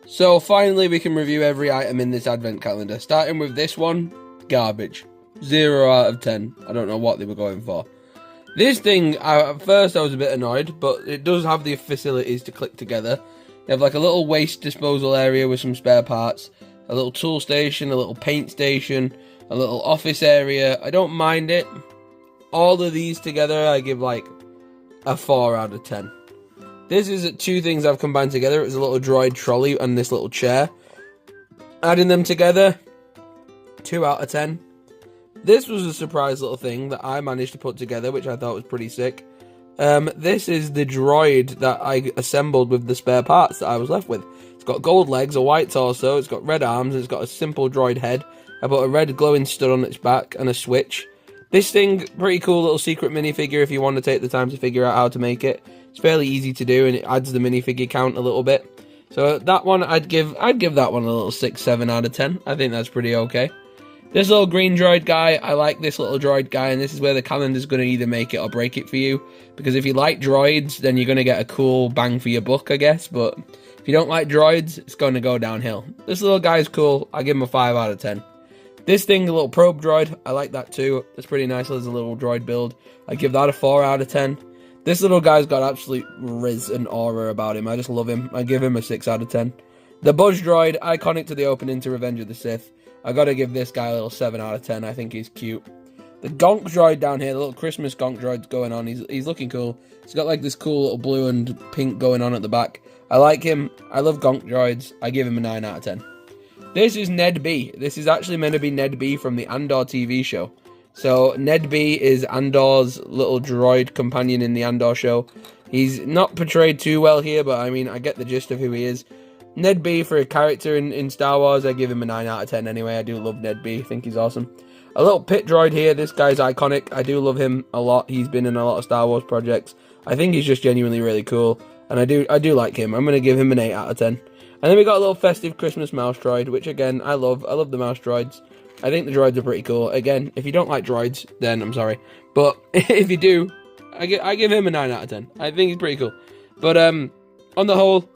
So finally we can review every item in this advent calendar. Starting with this one, garbage. 0 out of 10. I don't know what they were going for. This thing, at first I was a bit annoyed, but it does have the facilities to click together. You have like a little waste disposal area with some spare parts, a little tool station, a little paint station, a little office area. I don't mind it. All of these together I give like a 4 out of 10. This is two things I've combined together. It's a little droid trolley and this little chair. Adding them together, 2 out of 10. This was a surprise little thing that I managed to put together, which I thought was pretty sick. This is the droid that I assembled with the spare parts that I was left with. It's got gold legs, a white torso, it's got red arms, it's got a simple droid head. I put a red glowing stud on its back and a switch. This thing, pretty cool little secret minifigure if you want to take the time to figure out how to make it. It's fairly easy to do and it adds the minifigure count a little bit. So that one, I'd give that one a little 6, 7 out of 10. I think that's pretty okay. This little green droid guy, I like this little droid guy, and this is where the calendar's going to either make it or break it for you. Because if you like droids, then you're going to get a cool bang for your buck, I guess. But if you don't like droids, it's going to go downhill. This little guy's cool. I give him a 5 out of 10. This thing, the little probe droid, I like that too. That's pretty nice as a little droid build. I give that a 4 out of 10. This little guy's got absolute riz and aura about him. I just love him. I give him a 6 out of 10. The Buzz droid, iconic to the opening to Revenge of the Sith. I gotta give this guy a little 7 out of 10. I think he's cute. The Gonk droid down here, the little Christmas Gonk droid's going on. He's looking cool. He's got like this cool little blue and pink going on at the back. I like him. I love Gonk droids. I give him a 9 out of 10. This is Ned B. This is actually meant to be Ned B from the Andor TV show. So Ned B is Andor's little droid companion in the Andor show. He's not portrayed too well here, but I mean, I get the gist of who he is. Ned B, for a character in Star Wars, I give him a 9 out of 10 anyway. I do love Ned B. I think he's awesome. A little pit droid here. This guy's iconic. I do love him a lot. He's been in a lot of Star Wars projects. I think he's just genuinely really cool. And I do like him. I'm going to give him an 8 out of 10. And then we got a little festive Christmas mouse droid, which again, I love. I love the mouse droids. I think the droids are pretty cool. Again, if you don't like droids, then I'm sorry. But if you do, I give him a 9 out of 10. I think he's pretty cool. But on the whole,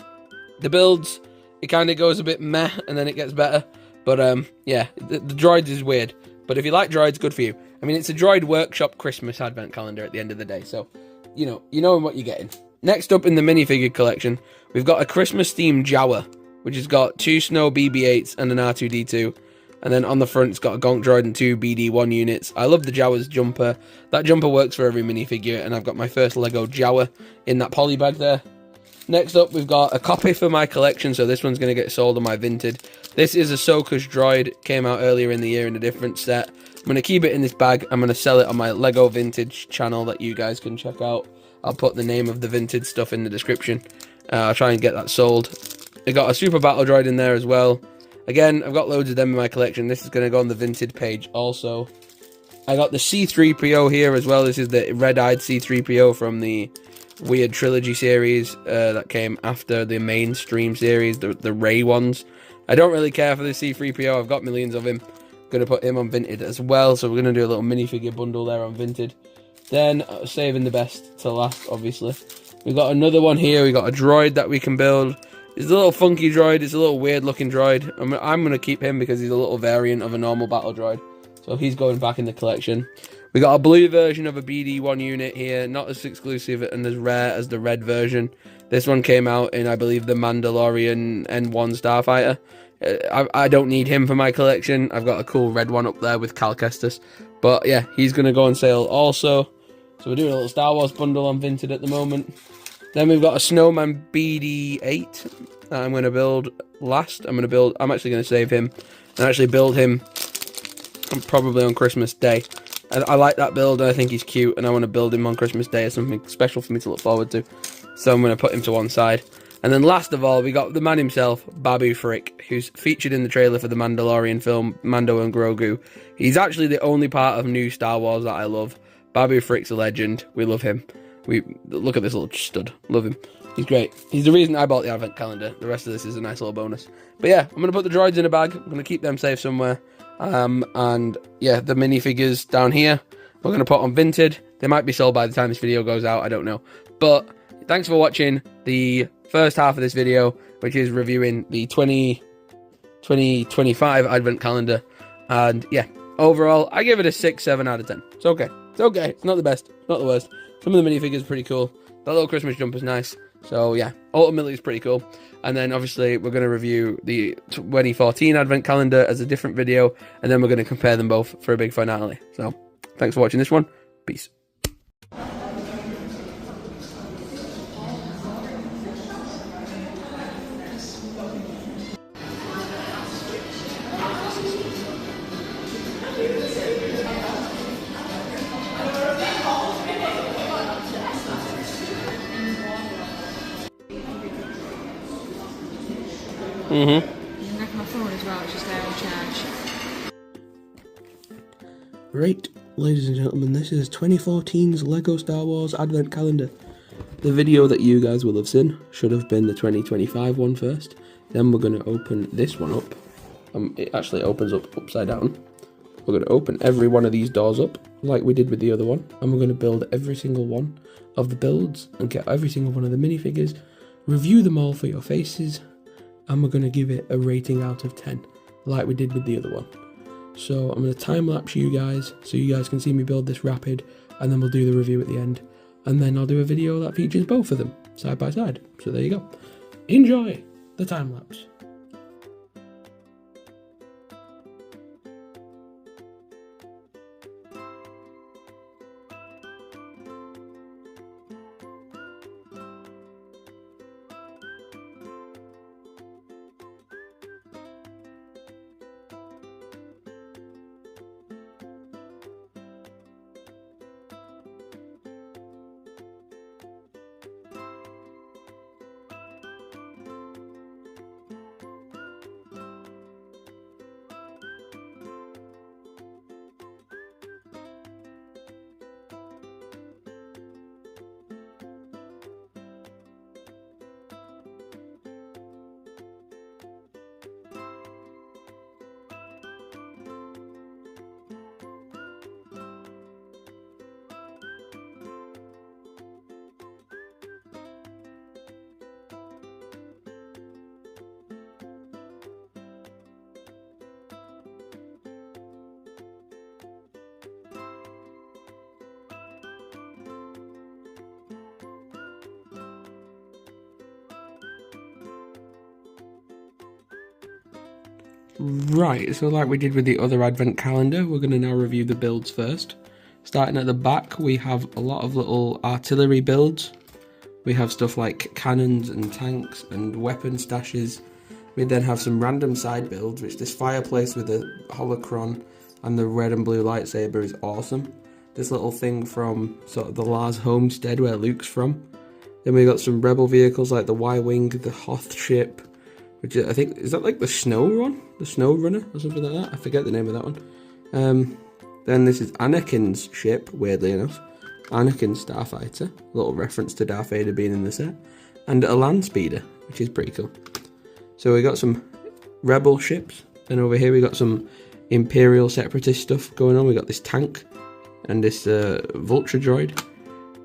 the builds, it kind of goes a bit meh, and then it gets better. But yeah, the droids is weird. But if you like droids, good for you. I mean, it's a Droid Workshop Christmas advent calendar at the end of the day. So, you know what you're getting. Next up in the minifigure collection, we've got a Christmas-themed Jawa, which has got 2 Snow BB-8s and an R2-D2. And then on the front, it's got a Gonk droid and 2 BD-1 units. I love the Jawa's jumper. That jumper works for every minifigure, and I've got my first Lego Jawa in that poly bag there. Next up, we've got a copy for my collection, so this one's going to get sold on my Vinted. This is Ahsoka's droid. Came out earlier in the year in a different set. I'm going to keep it in this bag. I'm going to sell it on my Lego Vintage channel that you guys can check out. I'll put the name of the Vintage stuff in the description. I'll try and get that sold. I got a Super Battle droid in there as well. Again, I've got loads of them in my collection. This is going to go on the Vinted page also. I got the C-3PO here as well. This is the red-eyed C-3PO from the Weird Trilogy series that came after the mainstream series, the Rey ones. I don't really care for the C-3PO. I've got millions of him. Going to put him on Vinted as well. So we're going to do a little minifigure bundle there on Vinted. Then, saving the best to last, obviously. We've got another one here. We've got a droid that we can build. It's a little funky droid. It's a little weird looking droid. I'm going to keep him because he's a little variant of a normal battle droid. So he's going back in the collection. We got a blue version of a BD-1 unit here. Not as exclusive and as rare as the red version. This one came out in, I believe, the Mandalorian N1 Starfighter. I don't need him for my collection. I've got a cool red one up there with Cal Kestis. But yeah, he's going to go on sale also. So we're doing a little Star Wars bundle on Vinted at the moment. Then we've got a Snowman BD-8 that I'm going to build last. I'm actually going to save him and actually build him probably on Christmas Day. I like that build, and I think he's cute, and I want to build him on Christmas Day as something special for me to look forward to. So I'm going to put him to one side. And then last of all, we got the man himself, Babu Frick, who's featured in the trailer for the Mandalorian film, Mando and Grogu. He's actually the only part of new Star Wars that I love. Babu Frick's a legend. We love him. Look at this little stud. Love him. He's great. He's the reason I bought the advent calendar. The rest of this is a nice little bonus. But yeah, I'm going to put the droids in a bag. I'm going to keep them safe somewhere. And yeah, the minifigures down here, we're going to put on Vinted. They might be sold by the time this video goes out. I don't know. But thanks for watching the first half of this video. which is reviewing the 2025 Advent Calendar. And yeah, overall, I give it a 6-7 out of 10. It's okay. It's okay. It's not the best. It's not the worst. Some of the minifigures are pretty cool. That little Christmas jumper's nice. So yeah, ultimately it's pretty cool. And then obviously we're going to review the 2014 Advent Calendar as a different video. And then we're going to compare them both for a big finale. So thanks for watching this one. Peace. You can knock my phone as well, it's just there on charge. Right, ladies and gentlemen, this is 2014's LEGO Star Wars Advent Calendar. The video that you guys will have seen should have been the 2025 one first. Then we're going to open this one up. It actually opens up upside down. We're going to open every one of these doors up, like we did with the other one. And we're going to build every single one of the builds and get every single one of the minifigures. Review them all for your faces. And we're going to give it a rating out of 10, like we did with the other one. So I'm going to time-lapse you guys, so you guys can see me build this rapid, and then we'll do the review at the end. And then I'll do a video that features both of them, side by side. So there you go. Enjoy the time-lapse. Right, so like we did with the other Advent Calendar, we're going to now review the builds first. Starting at the back, we have a lot of little artillery builds. We have stuff like cannons and tanks and weapon stashes. We then have some random side builds, which this fireplace with the holocron and the red and blue lightsaber is awesome. This little thing from sort of the Lars homestead where Luke's from. Then we got some rebel vehicles like the Y-Wing, the Hoth ship, which I think, is that like the Snow Run? The Snow Runner or something like that? I forget the name of that one. Then this is Anakin's ship, weirdly enough. Anakin's Starfighter, a little reference to Darth Vader being in the set. And a land speeder, which is pretty cool. So we got some rebel ships. Then over here we got some Imperial Separatist stuff going on. We got this tank and this Vulture droid.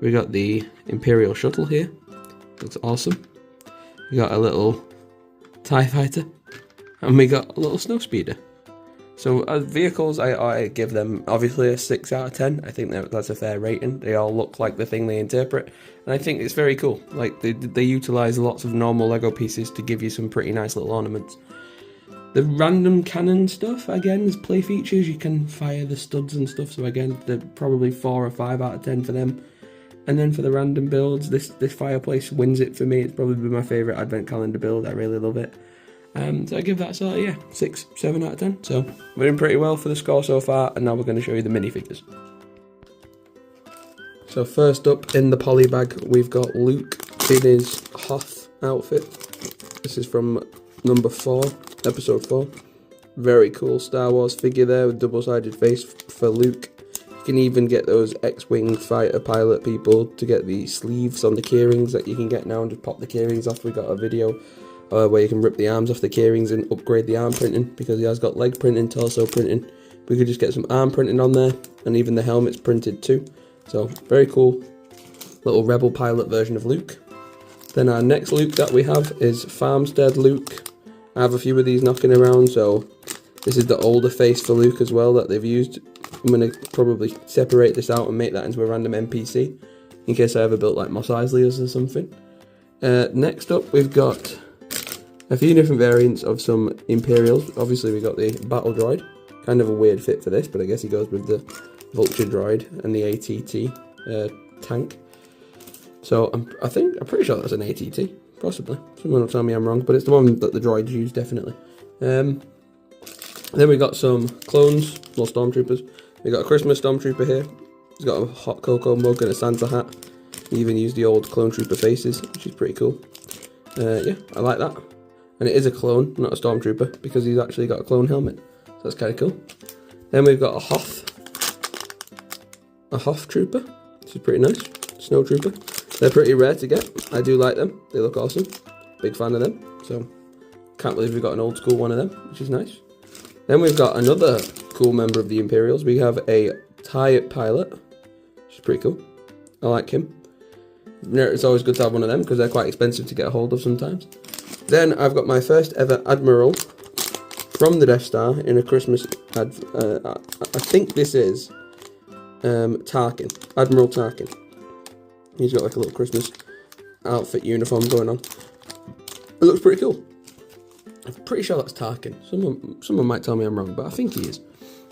We got the Imperial shuttle here. Looks awesome. We got a little TIE fighter. And we got a little snow speeder. So as vehicles, I give them obviously a 6 out of 10. I think that's a fair rating. They all look like the thing they interpret. And I think it's very cool. Like they utilize lots of normal Lego pieces to give you some pretty nice little ornaments. The random cannon stuff, again, there's play features. You can fire the studs and stuff. So again, they're probably 4 or 5 out of 10 for them. And then for the random builds, this fireplace wins it for me. It's probably been my favourite Advent Calendar build. I really love it. So I give that sort of, 6, 7 out of 10. So we're doing pretty well for the score so far, and now we're going to show you the minifigures. So first up in the poly bag, we've got Luke in his Hoth outfit. This is from number 4, episode 4. Very cool Star Wars figure there with double-sided face for Luke. You can even get those X-Wing fighter pilot people to get the sleeves on the keyrings that you can get now and just pop the keyrings off. We got a video where you can rip the arms off the keyrings and upgrade the arm printing, because he has got leg printing, torso printing. We could just get some arm printing on there, and even the helmet's printed too. So very cool little rebel pilot version of Luke. Then our next Luke that we have is Farmstead Luke. I have a few of these knocking around, so this is the older face for Luke as well that they've used. I'm going to probably separate this out and make that into a random NPC in case I ever built like Mos Eisley's or something. Next up we've got a few different variants of some Imperials. Obviously we got the Battle Droid, kind of a weird fit for this, but I guess he goes with the Vulture Droid and the ATT tank. So I'm pretty sure that's an ATT, possibly. Someone will tell me I'm wrong, but it's the one that the droids use, definitely. Then we got some clones, more Stormtroopers. We got a Christmas Stormtrooper here. He's got a hot cocoa mug and a Santa hat. He even used the old Clone Trooper faces, which is pretty cool. Yeah, I like that. And it is a clone, not a Stormtrooper, because he's actually got a clone helmet. So that's kind of cool. Then we've got a Hoth Trooper, which is pretty nice. Snow Trooper. They're pretty rare to get. I do like them. They look awesome. Big fan of them. So, can't believe we've got an old school one of them, which is nice. Then we've got another cool member of the Imperials. We have a TIE Pilot, which is pretty cool. I like him. It's always good to have one of them because they're quite expensive to get a hold of sometimes. Then I've got my first ever Admiral from the Death Star in a Christmas I think this is Tarkin. Admiral Tarkin. He's got like a little Christmas outfit uniform going on. It looks pretty cool. I'm pretty sure that's Tarkin. Someone might tell me I'm wrong, but I think he is.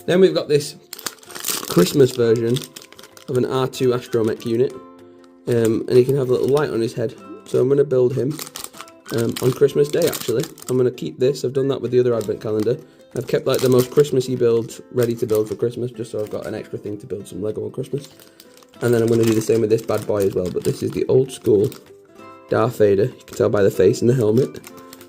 Then we've got this Christmas version of an R2 astromech unit. And he can have a little light on his head. So I'm going to build him on Christmas Day, actually. I'm going to keep this. I've done that with the other advent calendar. I've kept like the most Christmassy build ready to build for Christmas, just so I've got an extra thing to build some Lego on Christmas. And then I'm going to do the same with this bad boy as well, but this is the old school Darth Vader. You can tell by the face and the helmet.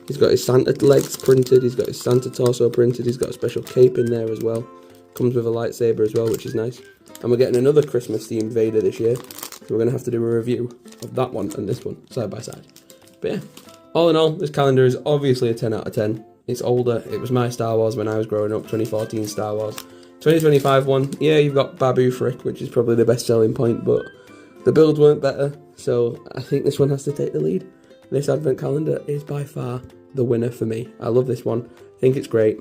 He's got his Santa legs printed, he's got his Santa torso printed, he's got a special cape in there as well. Comes with a lightsaber as well, which is nice. And we're getting another Christmas themed Vader this year, so we're going to have to do a review of that one and this one, side by side. But yeah, all in all, this calendar is obviously a 10 out of 10. It's older, it was my Star Wars when I was growing up, 2014 Star Wars. 2025 one, yeah, you've got Babu Frick, which is probably the best selling point, but the builds weren't better, so I think this one has to take the lead. This advent calendar is by far the winner for me. I love this one, I think it's great,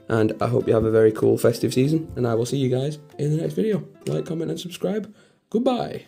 and I hope you have a very cool festive season, and I will see you guys in the next video. Like, comment and subscribe. Goodbye.